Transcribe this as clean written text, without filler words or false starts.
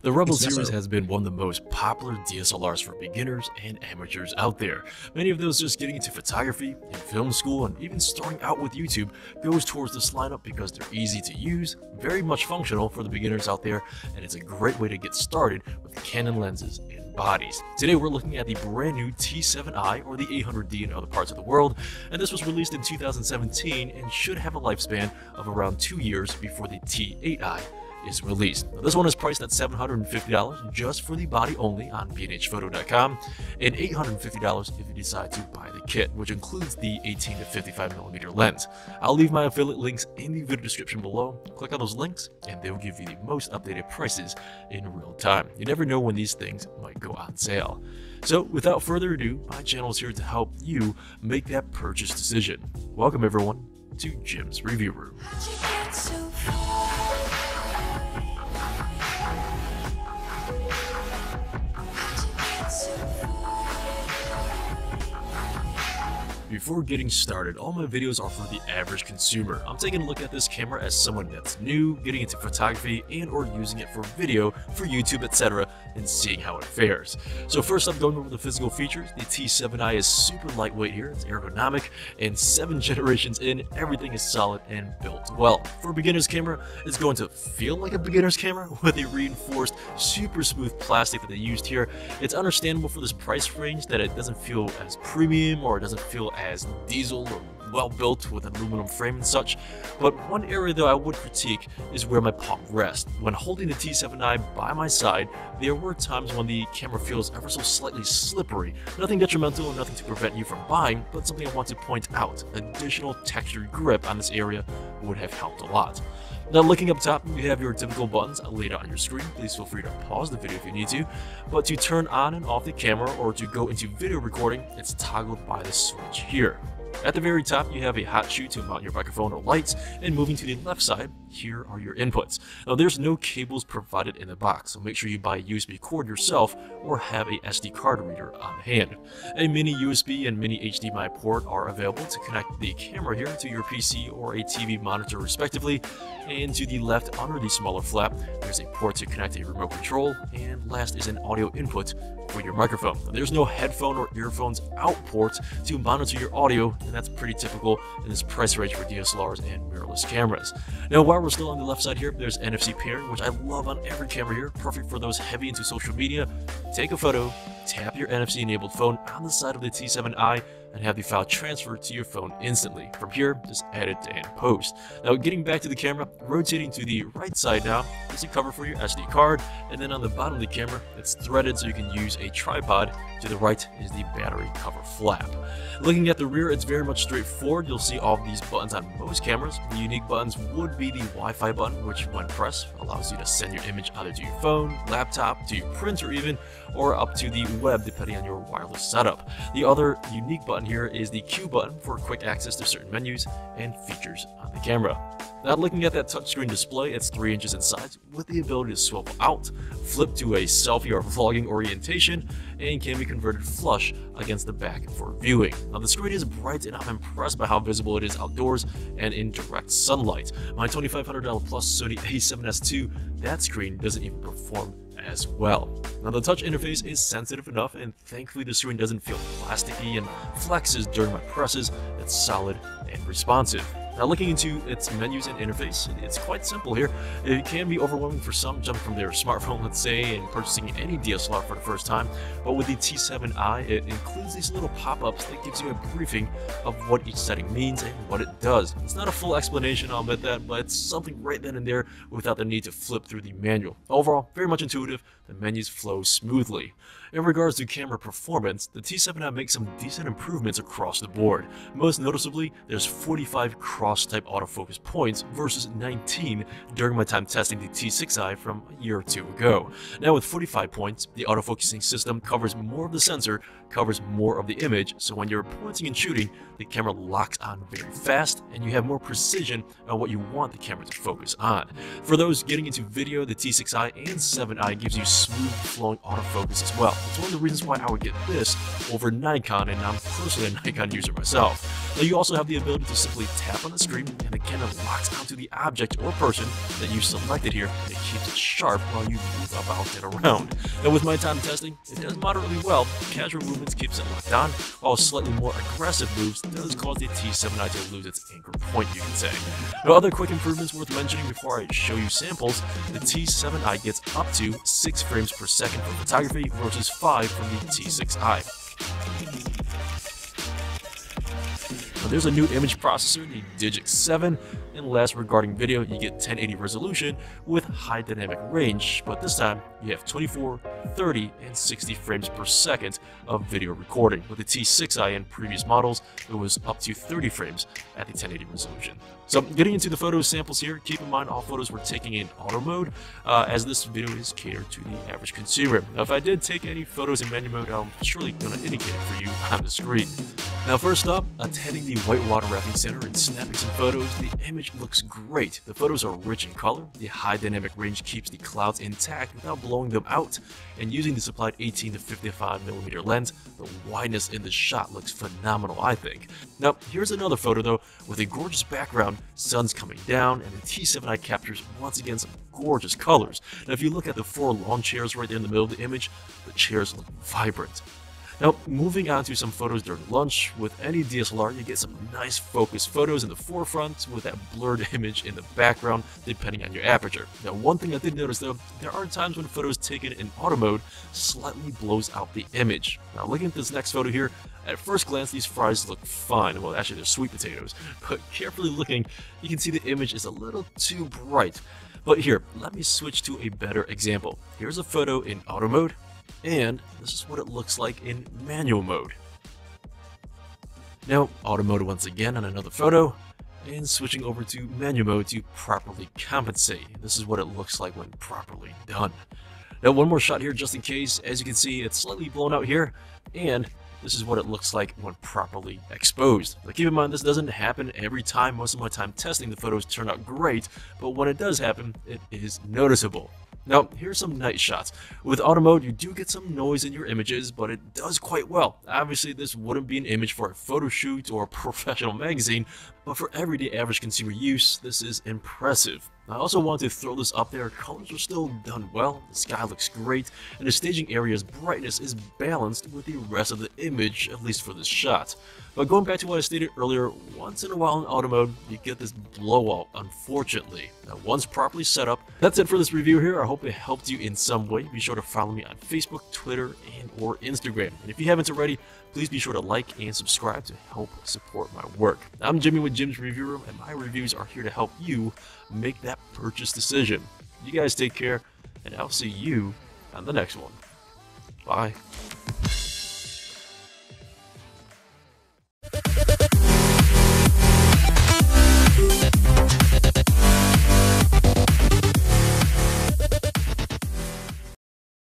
The Rebel series has been one of the most popular DSLRs for beginners and amateurs out there. Many of those just getting into photography, in film school, and even starting out with YouTube goes towards this lineup because they're easy to use, very much functional for the beginners out there, and it's a great way to get started with Canon lenses and bodies. Today we're looking at the brand new T7i, or the 800D in other parts of the world, and this was released in 2017 and should have a lifespan of around 2 years before the T8i is released. Now, this one is priced at $750 just for the body only on bnhphoto.com, and $850 if you decide to buy the kit, which includes the 18 to 55mm lens. I'll leave my affiliate links in the video description below. Click on those links and they'll give you the most updated prices in real time. You never know when these things might go on sale. So without further ado, my channel is here to help you make that purchase decision. Welcome everyone to Jim's Review Room. Before getting started, all my videos are for the average consumer. I'm taking a look at this camera as someone that's new, getting into photography and or using it for video, for YouTube, etc., and seeing how it fares. So first up, going over the physical features, the T7i is super lightweight here, it's ergonomic, and 7 generations in, everything is solid and built well. For a beginner's camera, it's going to feel like a beginner's camera with a reinforced, super smooth plastic that they used here. It's understandable for this price range that it doesn't feel as premium or it doesn't feel as diesel or well built with an aluminum frame and such. But one area though I would critique is where my palm rests. When holding the T7i by my side, there were times when the camera feels ever so slightly slippery. Nothing detrimental, nothing to prevent you from buying, but something I want to point out. Additional textured grip on this area would have helped a lot. Now looking up top, you have your typical buttons laid out on your screen. Please feel free to pause the video if you need to. But to turn on and off the camera or to go into video recording, it's toggled by the switch here. At the very top, you have a hot shoe to mount your microphone or lights, and moving to the left side, here are your inputs. Now there's no cables provided in the box, so make sure you buy a USB cord yourself or have a SD card reader on hand. A mini USB and mini HDMI port are available to connect the camera here to your PC or a TV monitor respectively, and to the left under the smaller flap, there's a port to connect a remote control, and last is an audio input for your microphone. Now, there's no headphone or earphones out port to monitor your audio, and that's pretty typical in this price range for DSLRs and mirrorless cameras. Now while we're still on the left side here, there's NFC pairing, which I love on every camera here, perfect for those heavy into social media. Take a photo, tap your NFC enabled phone on the side of the T7i, and have the file transferred to your phone instantly. From here, just edit and post. Now getting back to the camera, rotating to the right side now, is a cover for your SD card, and then on the bottom of the camera, it's threaded so you can use a tripod. To the right is the battery cover flap. Looking at the rear, it's very much straightforward. You'll see all of these buttons on most cameras. The unique buttons would be the Wi-Fi button, which when pressed allows you to send your image either to your phone, laptop, to your printer even, or up to the web depending on your wireless setup. The other unique button here is the Q button for quick access to certain menus and features on the camera. Now looking at that touchscreen display, it's 3 inches in size with the ability to swivel out, flip to a selfie or vlogging orientation, and can be converted flush against the back for viewing. Now the screen is bright and I'm impressed by how visible it is outdoors and in direct sunlight. My $2,500 plus Sony a7S II, that screen doesn't even perform as well. Now the touch interface is sensitive enough, and thankfully the screen doesn't feel plasticky and flexes during my presses. It's solid and responsive. Now looking into its menus and interface, it's quite simple here. It can be overwhelming for some jumping from their smartphone, let's say, and purchasing any DSLR for the first time, but with the T7i, it includes these little pop-ups that gives you a briefing of what each setting means and what it does. It's not a full explanation, I'll admit that, but it's something right then and there without the need to flip through the manual. Overall, very much intuitive, the menus flow smoothly. In regards to camera performance, the T7i makes some decent improvements across the board. Most noticeably, there's 45 cross-type autofocus points versus 19 during my time testing the T6i from a year or two ago. Now with 45 points, the autofocusing system covers more of the sensor, covers more of the image, so when you're pointing and shooting, the camera locks on very fast and you have more precision on what you want the camera to focus on. For those getting into video, the T6i and 7i gives you smooth flowing autofocus as well. It's one of the reasons why I would get this over Nikon, and I'm personally a Nikon user myself. Now you also have the ability to simply tap on the screen and the camera locks onto the object or person that you selected here, and it keeps it sharp while you move about and around. Now with my time testing, it does moderately well. Casual movements keeps it locked on, while slightly more aggressive moves does cause the T7i to lose its anchor point, you can say. Now other quick improvements worth mentioning before I show you samples, the T7i gets up to 6 frames per second for photography versus 5 from the T6i. Now there's a new image processor, the Digic 7, and last regarding video, you get 1080 resolution with high dynamic range, but this time you have 24, 30, and 60 frames per second of video recording. With the T6i and previous models, it was up to 30 frames at the 1080 resolution. So getting into the photo samples here, keep in mind all photos were taken in auto mode, as this video is catered to the average consumer. Now if I did take any photos in manual mode, I'm surely going to indicate it for you on the screen. Now first up, attending the Whitewater Rafting Center and snapping some photos, the image looks great. The photos are rich in color, the high dynamic range keeps the clouds intact without blowing them out, and using the supplied 18 to 55mm lens, the wideness in the shot looks phenomenal, I think. Now here's another photo though, with a gorgeous background, sun's coming down, and the T7i captures once again some gorgeous colors. Now if you look at the 4 lawn chairs right there in the middle of the image, the chairs look vibrant. Now, moving on to some photos during lunch, with any DSLR you get some nice focused photos in the forefront with that blurred image in the background depending on your aperture. Now one thing I did notice though, there are times when photos taken in auto mode slightly blows out the image. Now looking at this next photo here, at first glance these fries look fine, well actually they're sweet potatoes, but carefully looking you can see the image is a little too bright. But here, let me switch to a better example. Here's a photo in auto mode, and this is what it looks like in manual mode. Now, auto mode once again on another photo, and switching over to manual mode to properly compensate. This is what it looks like when properly done. Now, one more shot here just in case. As you can see, it's slightly blown out here, and this is what it looks like when properly exposed. Now, keep in mind, this doesn't happen every time. Most of my time testing, the photos turn out great, but when it does happen, it is noticeable. Now, here's some night shots. With auto mode, you do get some noise in your images, but it does quite well. Obviously, this wouldn't be an image for a photo shoot or a professional magazine, but for everyday average consumer use, this is impressive. I also want to throw this up there. Colors are still done well, the sky looks great, and the staging area's brightness is balanced with the rest of the image, at least for this shot. But going back to what I stated earlier, once in a while in auto mode, you get this blowout, unfortunately. Now, once properly set up, that's it for this review here. I hope it helped you in some way. Be sure to follow me on Facebook, Twitter, and or Instagram. And if you haven't already, please be sure to like and subscribe to help support my work. I'm Jimmy with Jim's Review Room, and my reviews are here to help you make that purchase decision. You guys take care, and I'll see you on the next one. Bye.